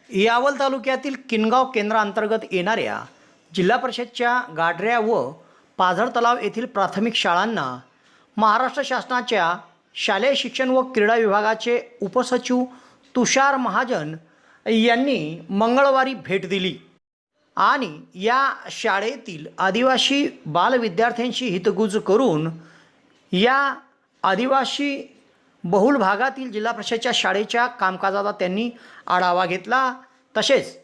यावल तालुक्यातील किनगाव केंद्रांतर्गत येणाऱ्या जिल्हा परिषदच्या गाढऱ्या व पाझर तलाव येथील प्राथमिक शाळांना महाराष्ट्र शासनाच्या शालेय शिक्षण व क्रीडा विभागाचे उपसचिव तुषार महाजन यांनी मंगळवारी भेट दिली आणि या शाळेतील आदिवासी बालविद्यार्थ्यांशी हितगुज करून या आदिवासी बहुल भागातील जिल्हा परिषदच्या शाळेच्या कामकाजाचा त्यांनी आढावा घेतला। तसेच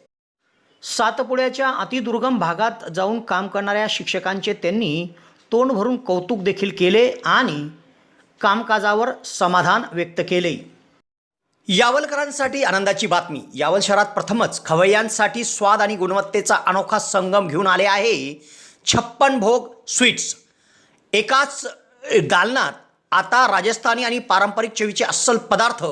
सातपुड्याच्या अतिदुर्गम भागात जाऊन काम करणाऱ्या शिक्षकांचे त्यांनी तोंड भरून कौतुक देखील केले आणि कामकाजावर समाधान व्यक्त केले। यावलकरांसाठी आनंदाची बातमी। यावल शहरात प्रथमच खवय्यांसाठी स्वाद आणि गुणवत्तेचा अनोखा संगम घेऊन आले आहे 56 भोग स्वीट्स। एकाच दालनात आता राजस्थानी आणि पारंपरिक चवीचे अस्सल पदार्थ,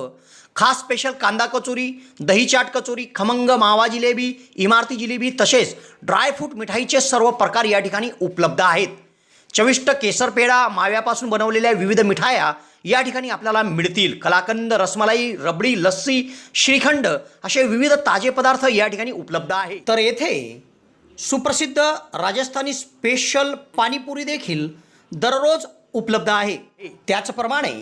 खास स्पेशल कांदा कचोरी, दही चाट कचोरी, खमंग मावा जिलेबी, इमारती जिलेबी तसेच ड्रायफ्रूट मिठाईचे सर्व प्रकार या ठिकाणी उपलब्ध आहेत। चविष्ट केसर पेढा, माव्यापासून बनवलेल्या विविध मिठाया या ठिकाणी आपल्याला मिळतील। कलाकंद, रसमलाई, रबडी, लस्सी, श्रीखंड असे विविध ताजे पदार्थ या ठिकाणी उपलब्ध आहेत। तर येथे सुप्रसिद्ध राजस्थानी स्पेशल पाणीपुरी देखील दररोज उपलब्ध आहे। त्याचप्रमाणे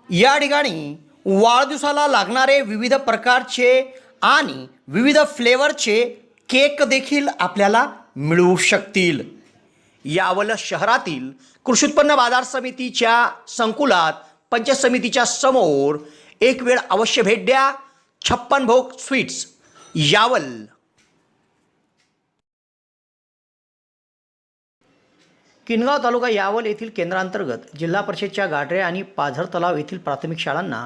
या ठिकाणी वाढदिवसाला लागणारे विविध प्रकारचे आणि विविध फ्लेवरचे केक देखील आपल्याला मिळू शकतील। यावल शहरातील कृषी उत्पन्न बाजार समितीच्या संकुलात पंचायत समितीच्या समोर एक वेळ अवश्य भेट द्या। 56 भोग स्वीट्स, यावल। किनगाव तालुका यावल येथील केंद्रांतर्गत जिल्हा परिषदच्या गाढरे आणि पाझर तलाव येथील प्राथमिक शाळांना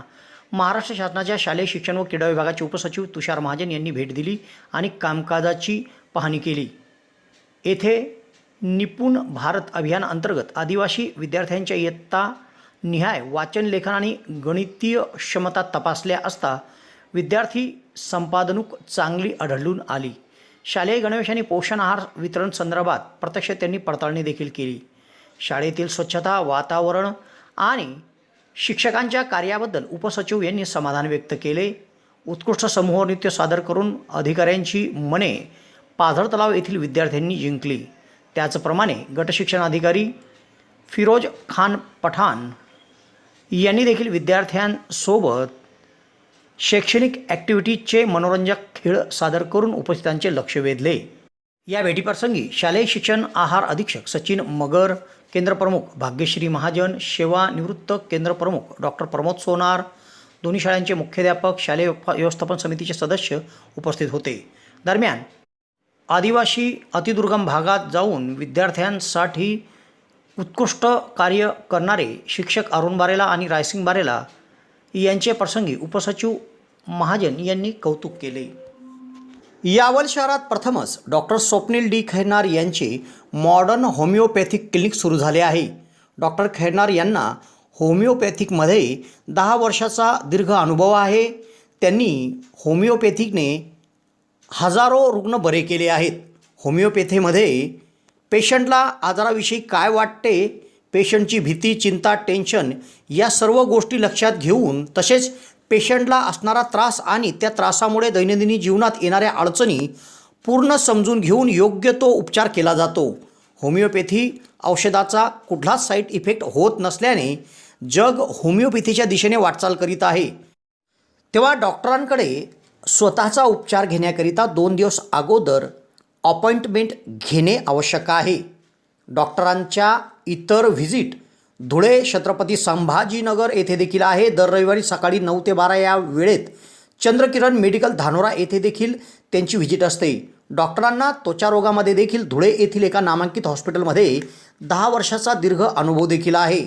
महाराष्ट्र शासनाच्या शालेय शिक्षण व क्रीडा विभागाचे उपसचिव तुषार महाजन यांनी भेट दिली आणि कामकाजाची पाहणी केली। येथे निपुण भारत अभियान अंतर्गत आदिवासी विद्यार्थ्यांच्या इयत्ता निहाय वाचन, लेखन आणि गणितीय क्षमता तपासल्या असता विद्यार्थी संपादनूक चांगली आढळून आली। शालेय गणवेश आणि पोषण आहार वितरण संदर्भात प्रत्यक्ष त्यांनी पडताळणी देखील केली। शाळेतील स्वच्छता, वातावरण आणि शिक्षकांच्या कार्याबद्दल उपसचिव यांनी समाधान व्यक्त केले। उत्कृष्ट समूह नृत्य सादर करून अधिकाऱ्यांची मने पाझर तलाव येथील विद्यार्थ्यांनी जिंकली। त्याचप्रमाणे गट शिक्षण अधिकारी फिरोज खान पठाण यांनी देखील विद्यार्थ्यांसोबत शैक्षणिक ॲक्टिव्हिटीजचे मनोरंजक खेळ सादर करून उपस्थितांचे लक्ष वेधले। या भेटीप्रसंगी शालेय शिक्षण आहार अधीक्षक सचिन मगर, केंद्रप्रमुख भाग्यश्री महाजन, सेवानिवृत्त केंद्रप्रमुख डॉक्टर प्रमोद सोनार, दोन्ही शाळांचे मुख्याध्यापक, शालेय व्यवस्थापन समितीचे सदस्य उपस्थित होते। दरम्यान आदिवासी अतिदुर्गम भागात जाऊन विद्यार्थ्यांसाठी उत्कृष्ट कार्य करणारे शिक्षक अरुण बारेला आणि रायसिंग बारेला यांचे प्रसंगी उपसचिव महाजन यांनी कौतुक केले। यावल शहरात प्रथमच डॉक्टर स्वप्नील डी खैरनार यांचे मॉडर्न होमिओपॅथिक क्लिनिक सुरू झाले आहे। डॉक्टर खैरनार यांना होमिओपॅथिकमध्ये 10 वर्षाचा दीर्घ अनुभव आहे। त्यांनी होमिओपॅथिकने हजारो रुग्ण बरे केले आहेत। होमिओपॅथीमध्ये पेशंटला आजाराविषयी काय वाटते, पेशंटची भीती, चिंता, टेन्शन या सर्व गोष्टी लक्षात घेऊन तसेच पेशंटला असणारा त्रास आणि त्या त्रासामुळे दैनंदिन जीवनात येणाऱ्या अडचणी पूर्ण समजून घेऊन योग्य तो उपचार केला जातो। होमिओपॅथी औषधाचा कुठलाच साईड इफेक्ट होत नसल्याने जग होमिओपॅथीच्या दिशेने वाटचाल करीत आहे। तेव्हा डॉक्टरांकडे स्वतःचा उपचार घेण्याकरिता 2 दिवस अगोदर अपॉइंटमेंट घेणे आवश्यक आहे। डॉक्टरांच्या इतर व्हिजिट धुळे, छत्रपती संभाजीनगर येथे देखील आहे। दर रविवारी सकाळी 9 ते 12 या वेळेत चंद्रकिरण मेडिकल धानोरा येथे देखील त्यांची व्हिजिट असते। डॉक्टरांना त्वचा रोगामध्ये देखील धुळे येथील एका नामांकित हॉस्पिटलमध्ये 10 वर्षाचा दीर्घ अनुभव देखील आहे।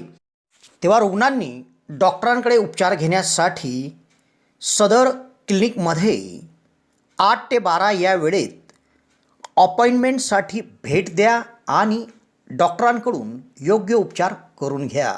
तेव्हा रुग्णांनी डॉक्टरांकडे उपचार घेण्यासाठी सदर क्लिनिकमध्ये 8 ते 12 या वेळेत अपॉइंटमेंटसाठी भेट द्या आणि डॉक्टरांकडून योग्य उपचार करून घ्या।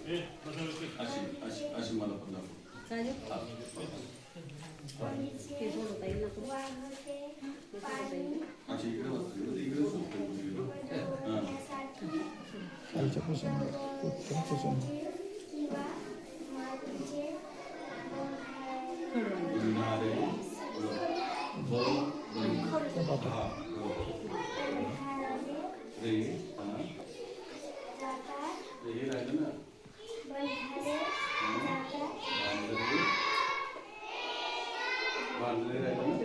अशी अशी अशी मला पण दाखव. अशी इकडे बसते, इकडे झोपते. हां. गंधारे, ब, हा, रे, हा. हे राहिलं ना. बांधले राहिलं ना.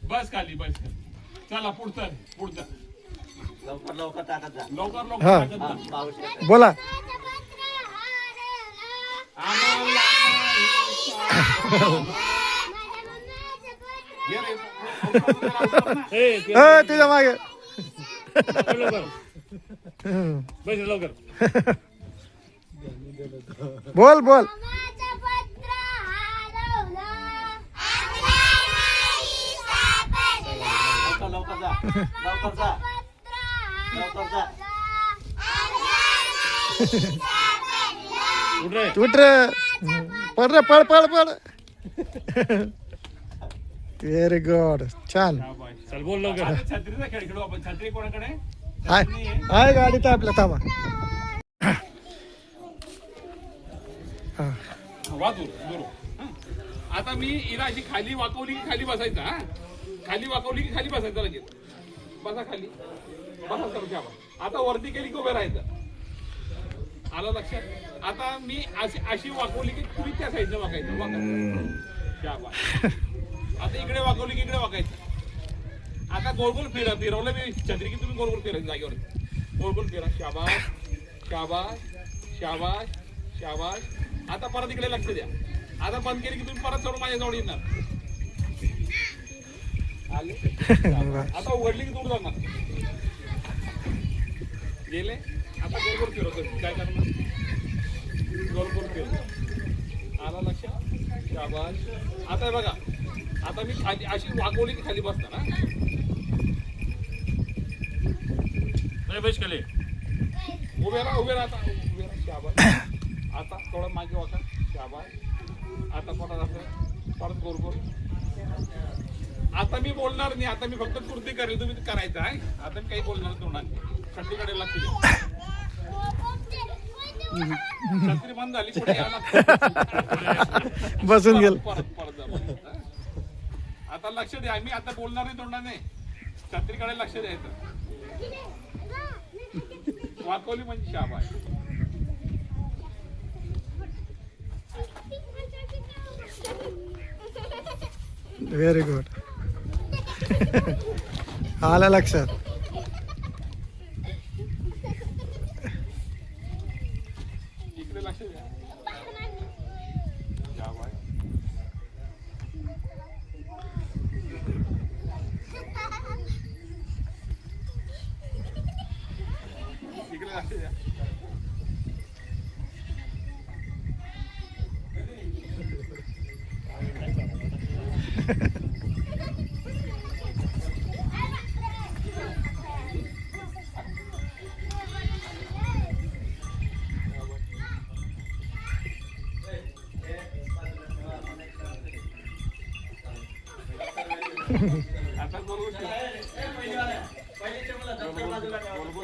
बस खाली बस चला पुढचं लवकर लवकर टाकत जा. लवकर हा. लवकर बोला. तुझ्या मागे लवकर बोल बोल. लवकर जा. लवकर जा. लवकर जा. उठ रे. पळ रे पळ पळ पळ. Very good. छान. चल बोल लवकर छत्रीचा खेळ खेळू आपण. छत्री कोणाकडे हाय हाय गाडी तर आपल्या थांबा. वाजू बरोबर. आता मी हिला अशी खाली वाकवली की खाली बसायचा. हा खाली वाकवली की खाली बसायचं लगेच. बसा खाली बसा सर घ्या. आता वरती केली की उभे राहायचं. आलं लक्षात. आता मी अशी अशी वाकवली की तुम्ही त्या साईडनं वाकायचं. शाबास. आता इकडे वाकवली की इकडे वाकायचं. आता गोल गोल फिरवलं मी छत्री की तुम्ही गोल गोल फिरायचं जागेवर. गोल गोल फिरा. शाबास शाबास शाबास शाबास. आता परत इकडे लक्ष द्या. आता बंद केली की तुम्ही परत सोडून माझ्याजवळ येणार. आले आता उघडली की दूर जाणार. गेले. आता गोल गोल फिरवतो. काय करणार. गोल गोल फिरवतो. आला लक्षात. शाबास. आता बघा. आता मी खाली अशी वाकवली की खाली बसणार. हा बस खाली उभे राहा उभे राहा. उभे राहा. शाबास. आता थोडं मागे वाका. शाबास. आता पोटात असं परत गोल गोल. आता मी बोलणार नाही. आता मी फक्त कृती करेल. तुम्ही करायचं आहे. आता मी काही बोलणार तोंडाने. छत्रीकडे लक्ष द्या. छत्री बंद झाली. पुढे यावं लागतं. बसून गेल. परत परत जा. आता लक्ष द्या. मी आता बोलणार नाही तोंडाने. छत्रीकडे लक्ष द्यायचं. वाकवली म्हणजे शाबास. Very good. आलं लक्षात. इकडे लक्ष द्या. शाबास. इकडे लक्ष द्या. आता गोल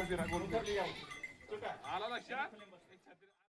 फिरा. गोल फिरा. आला लक्षात.